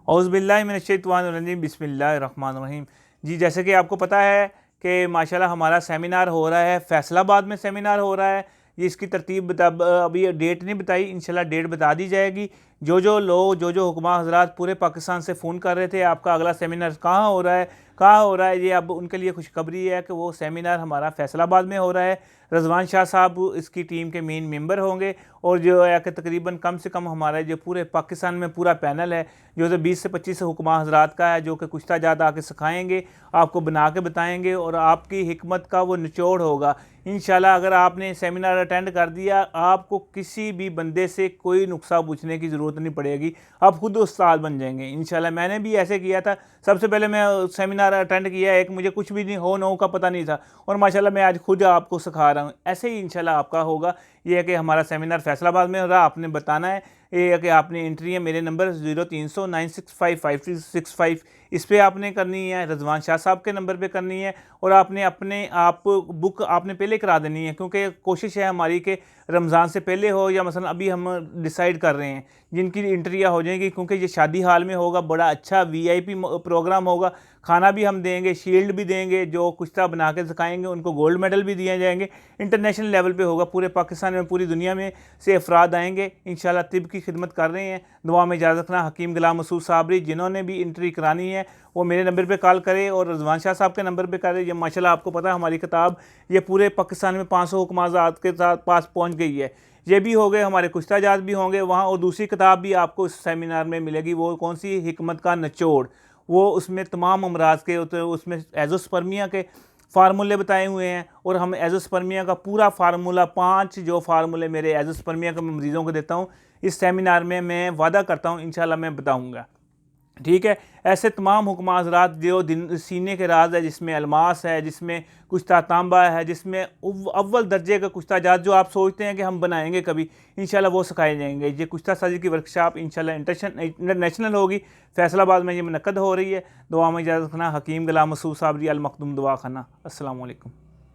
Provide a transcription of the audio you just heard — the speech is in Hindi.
औज़ुबिल्लाहि बिस्मिल्लाहिर्रहमानिर्रहीम। जी, जैसे कि आपको पता है कि माशाल्लाह हमारा सेमिनार हो रहा है, फैसलाबाद में सेमिनार हो रहा है। ये इसकी तरतीब अभी डेट नहीं बताई, इंशाल्लाह डेट बता दी जाएगी। जो लोग जो हुक्मा हज़रात पूरे पाकिस्तान से फ़ोन कर रहे थे आपका अगला सेमिनार कहाँ हो रहा है, कहाँ हो रहा है, ये अब उनके लिए खुशखबरी है कि वो सेमिनार हमारा फैसलाबाद में हो रहा है। रज़वान शाह साहब इसकी टीम के मेन मेंबर होंगे और जो है कि तकरीबन कम से कम हमारा जो पूरे पाकिस्तान में पूरा पैनल है जो 20 से 25 हुक्मा हज़रात का है, जो कि कुश्ता जात आके सिखाएँगे, आपको बना के बताएँगे और आपकी हिकमत का वो निचोड़ होगा इंशाल्लाह। अगर आपने सेमिनार अटेंड कर दिया, आपको किसी भी बंदे से कोई नुक्सा पूछने की ज़रूरत नहीं पड़ेगी, आप खुद उस्ताद बन जाएंगे इंशाल्लाह। मैंने भी ऐसे किया था, सबसे पहले मैं सेमिनार अटेंड किया एक, मुझे कुछ भी नहीं हो नो का पता नहीं था और माशाल्लाह मैं आज खुद आपको सिखा रहा हूँ। ऐसे ही इंशाल्लाह आपका होगा। ये है कि हमारा सेमिनार फैसलाबाद में हो रहा, आपने बताना है ये है कि आपने एंट्री है मेरे नंबर 0300 965 5365 इस पर आपने करनी है, रज़वान शाह साहब के नंबर पे करनी है और आपने अपने आप बुक आपने पहले करा देनी है, क्योंकि कोशिश है हमारी कि रमज़ान से पहले हो या मसलन अभी हम डिसाइड कर रहे हैं जिनकी एंट्रियाँ हो जाएंगी, क्योंकि ये शादी हाल में होगा, बड़ा अच्छा VIP प्रोग्राम होगा। खाना भी हम देंगे, शील्ड भी देंगे, जो कुश्ता बना के सिखाएंगे उनको गोल्ड मेडल भी दिए जाएंगे। इंटरनेशनल लेवल पे होगा, पूरे पाकिस्तान में पूरी दुनिया में से अफराद आएंगे इंशाल्लाह। तिब की खिदमत कर रहे हैं, दुआ में इजाज़त रखना। हकीम गुलाम मसूद साबरी, जिन्होंने भी एंट्री करानी है वो मेरे नंबर पे कॉल करें और रज़वान शाह साहब के नंबर पे करें। ये माशाल्लाह आपको पता है हमारी किताब ये पूरे पाकिस्तान में 500 हुक्माजात के साथ पास पहुँच गई है। ये भी हो गए, हमारे कुश्ता जात भी होंगे वहाँ, और दूसरी किताब भी आपको इस सेमिनार में मिलेगी। वो कौन सी? हिकमत का निचोड़। वो उसमें तमाम अमराज के उसमें एज़ोस्पर्मिया के फार्मूले बताए हुए हैं और हम एज़ोस्पर्मिया का पूरा फार्मूला 5 जो फार्मूले मेरे एज़ोस्पर्मिया के मरीज़ों को देता हूँ इस सेमिनार में, मैं वादा करता हूँ इंशाल्लाह मैं बताऊँगा। ठीक है, ऐसे तमाम हुक्मा हज़रात जो दिन सीने के राज है, जिसमें अलमास है, जिसमें कुश्ता तांबा है, जिसमें अव्वल दर्जे का कुश्ता जात जो आप सोचते हैं कि हम बनाएंगे कभी, इंशाल्लाह वो सिखाए जाएंगे। ये कुश्ता साजी की वर्कशॉप इंशाल्लाह इंटरनेशनल होगी, फैसलाबाद में ये मुनक्कद हो रही है। दुआ में इजाज़त रखना। हकीम गुलाम मसूद साबरी, अल मखदूम दवा खाना। अस्सलाम वालेकुम।